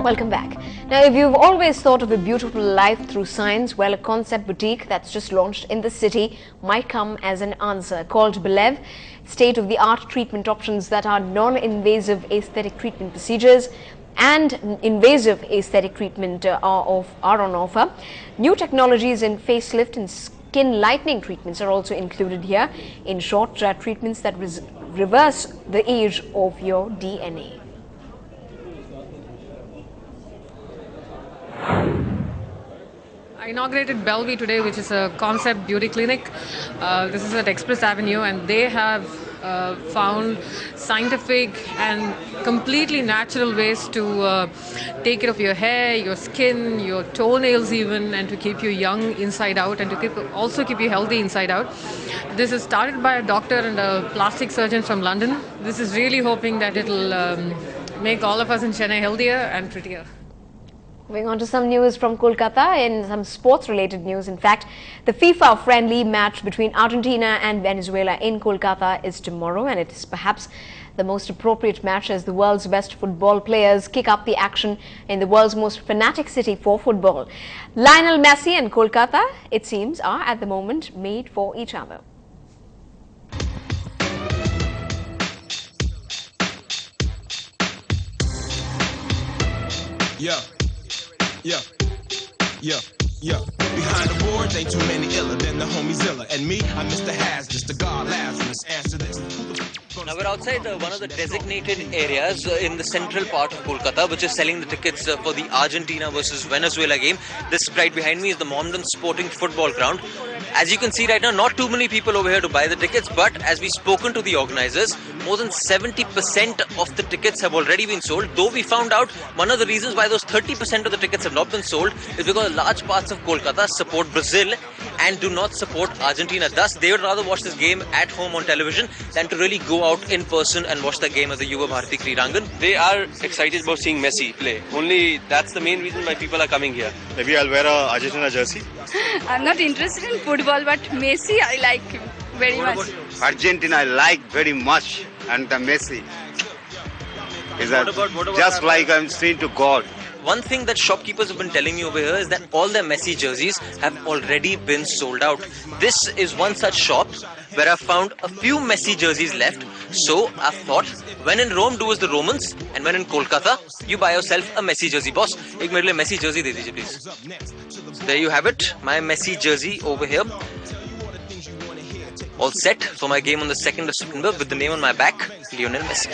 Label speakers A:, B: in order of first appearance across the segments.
A: Welcome back. Now, if you've always thought of a beautiful life through science, well, a concept boutique that's just launched in the city might come as an answer. Called Belev, state-of-the-art treatment options that are non-invasive aesthetic treatment procedures and invasive aesthetic treatment are on offer. New technologies in facelift and skin lightening treatments are also included here. In short, treatments that reverse the age of your DNA.
B: I inaugurated Bellevue today, which is a concept beauty clinic. This is at Express Avenue, and they have found scientific and completely natural ways to take care of your hair, your skin, your toenails even, and to keep you young inside out and to also keep you healthy inside out. This is started by a doctor and a plastic surgeon from London. This is really hoping that it'll make all of us in Chennai healthier and prettier.
A: Moving on to some news from Kolkata and some sports-related news. In fact, the FIFA-friendly match between Argentina and Venezuela in Kolkata is tomorrow, and it is perhaps the most appropriate match as the world's best football players kick up the action in the world's most fanatic city for football. Lionel Messi and Kolkata, it seems, are at the moment made for each other.
C: Yeah. Behind the boards ain't too many iller than the homie Zilla. And me, I'm Mr. Has, just the god Lazarus. Answer this.
D: Now we're outside one of the designated areas in the central part of Kolkata, which is selling the tickets for the Argentina versus Venezuela game. This right behind me is the Mohammedan Sporting Football Ground. As you can see right now, not too many people over here to buy the tickets, but as we've spoken to the organizers, more than 70% of the tickets have already been sold. Though we found out one of the reasons why those 30% of the tickets have not been sold is because large parts of Kolkata support Brazil and do not support Argentina. Thus, they would rather watch this game at home on television than to really go out in person and watch the game at the Yuva Bharati Kridangan.
E: They are excited about seeing Messi play. Only that's the main reason why people are coming here.
F: Maybe I'll wear a Argentina jersey.
G: I'm not interested in football, but Messi, I like him very much.
H: Argentina, I like very much, and the Messi is just like I'm saying to God.
D: One thing that shopkeepers have been telling me over here is that all their Messi jerseys have already been sold out. This is one such shop where I found a few Messi jerseys left. So I thought, when in Rome, do as the Romans, and when in Kolkata, you buy yourself a Messi jersey. Boss, ek mere liye Messi jersey de dijiye, please. So there you have it, my Messi jersey over here. All set for my game on the 2nd of September with the name on my back, Lionel Messi.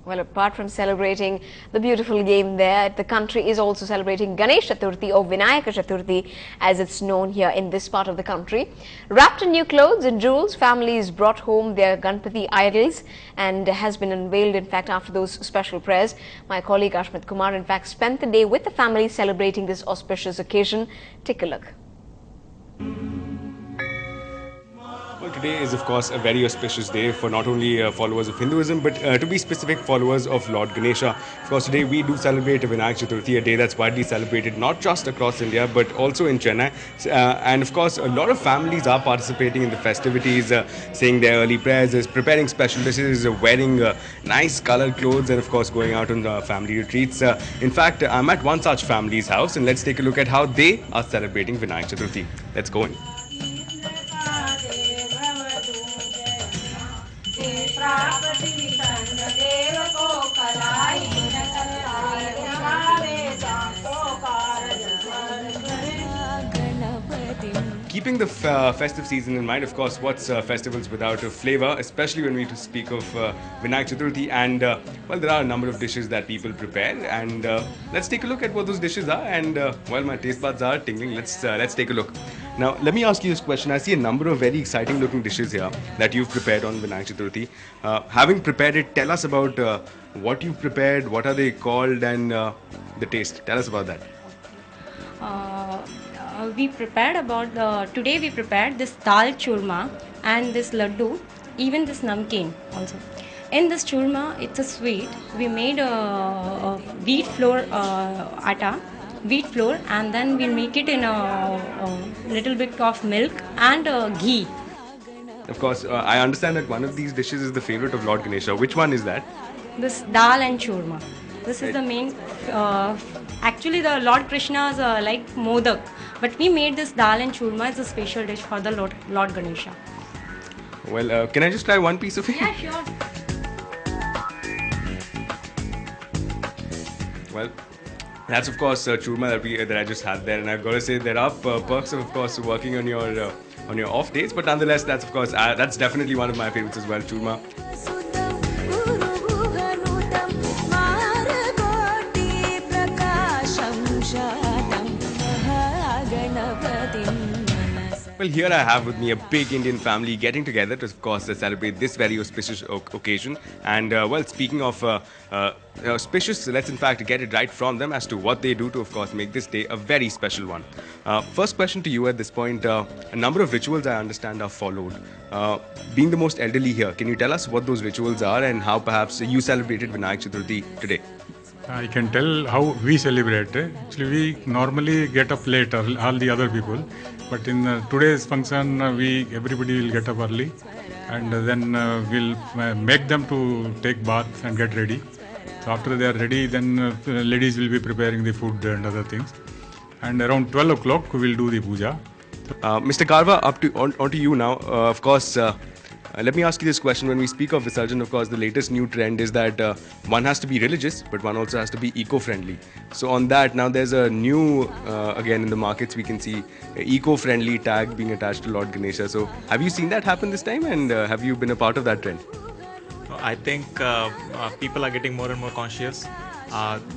A: Well, apart from celebrating the beautiful game there, the country is also celebrating Ganesh Chaturthi or Vinayaka Chaturthi as it's known here in this part of the country. Wrapped in new clothes and jewels, families brought home their Ganpati idols and has been unveiled, in fact, after those special prayers. My colleague Ashmit Kumar, in fact, spent the day with the family celebrating this auspicious occasion. Take a look.
I: Well, today is, of course, a very auspicious day for not only followers of Hinduism, but to be specific, followers of Lord Ganesha. Of course, today we do celebrate Vinayaka Chaturthi, a day that's widely celebrated not just across India, but also in Chennai. And of course, a lot of families are participating in the festivities, saying their early prayers, preparing special dishes, wearing nice colored clothes, and of course, going out on family retreats. In fact, I'm at one such family's house, and let's take a look at how they are celebrating Vinayaka Chaturthi. Let's go in. Keeping the festive season in mind, of course, what's festivals without a flavor, especially when we speak of Vinayaka Chaturthi, and well, there are a number of dishes that people prepare, and let's take a look at what those dishes are, and while my taste buds are tingling, let's take a look. Now, let me ask you this question. I see a number of very exciting looking dishes here that you've prepared on Vinayaka Chaturthi. Having prepared it, tell us about what you've prepared, what are they called, and the taste. Tell us about that.
J: Today we prepared this dal churma and this laddu, even this namkeen also. In this churma, it's a sweet. We made a wheat flour atta wheat flour, and then we'll make it in a little bit of milk and ghee.
I: Of course, I understand that one of these dishes is the favorite of Lord Ganesha. Which one is that?
J: This dal and churma. This is the main. Actually, the Lord Krishna's like modak, but we made this dal and churma as a special dish for the Lord Ganesha.
I: Well, can I just try one piece of it?
J: Yeah, sure.
I: Well, that's of course churma that I just had there, and I've got to say there are perks of course working on your off days, but nonetheless that's of course that's definitely one of my favorites as well, churma. Well, here I have with me a big Indian family getting together to, of course, celebrate this very auspicious occasion. And, well, speaking of auspicious, let's in fact get it right from them as to what they do to, of course, make this day a very special one. First question to you at this point. A number of rituals, I understand, are followed. Being the most elderly here, can you tell us what those rituals are and how perhaps you celebrated Vinayak Chaturthi today?
K: I can tell how we celebrate. Actually, we normally get up late, all the other people. But in today's function, everybody will get up early, and then we'll make them to take bath and get ready. So after they are ready, then ladies will be preparing the food and other things. And around 12 o'clock, we will do the puja.
I: Mr. Karwa, on to you now. Of course, let me ask you this question. When we speak of Visarjan, of course, the latest new trend is that one has to be religious, but one also has to be eco-friendly. So on that, now there's a new, again in the markets, we can see eco-friendly tag being attached to Lord Ganesha. So have you seen that happen this time, and have you been a part of that trend?
L: I think people are getting more and more conscious.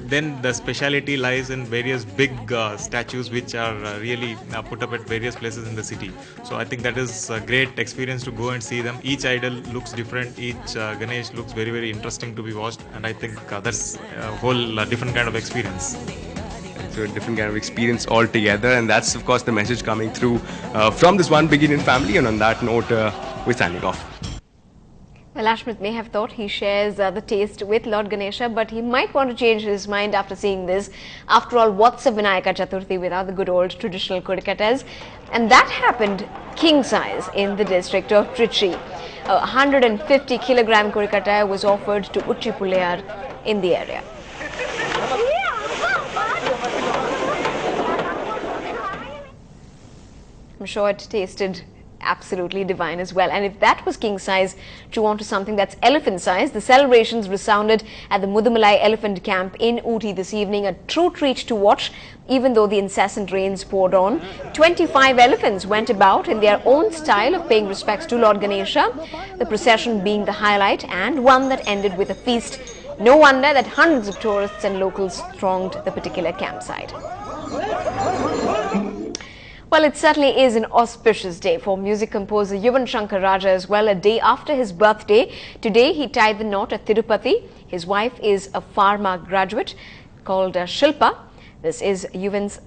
L: Then the speciality lies in various big statues which are really put up at various places in the city. So I think that is a great experience to go and see them. Each idol looks different, each Ganesh looks very, very interesting to be watched, and I think that's a whole different kind of experience.
I: So a different kind of experience altogether, and that's of course the message coming through from this one big Indian family. And on that note, we're signing off.
A: Well, Ashmit may have thought he shares the taste with Lord Ganesha, but he might want to change his mind after seeing this. After all, what's a Vinayaka Chaturthi without the good old traditional kodikatas? And that happened king size in the district of Trichy. A 150 kilogram kodikata was offered to Uchi Pullayar in the area. I'm sure it tasted absolutely divine as well. And if that was king size, to on to something that's elephant size, the celebrations resounded at the Mudumalai Elephant Camp in Ooty this evening. A true treat to watch, even though the incessant rains poured on. 25 elephants went about in their own style of paying respects to Lord Ganesha, the procession being the highlight, and one that ended with a feast. No wonder that hundreds of tourists and locals thronged the particular campsite. Well, it certainly is an auspicious day for music composer Yuvan Shankar Raja as well. A day after his birthday, today he tied the knot at Tirupati. His wife is a pharma graduate called Shilpa. This is Yuvan's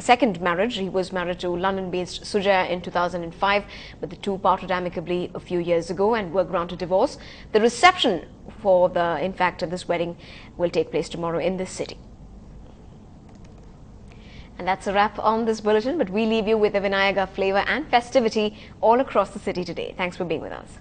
A: second marriage. He was married to London-based Sujaya in 2005, but the two parted amicably a few years ago and were granted divorce. The reception for this wedding will take place tomorrow in this city. And that's a wrap on this bulletin, but we leave you with a Vinayaka flavor and festivity all across the city today. Thanks for being with us.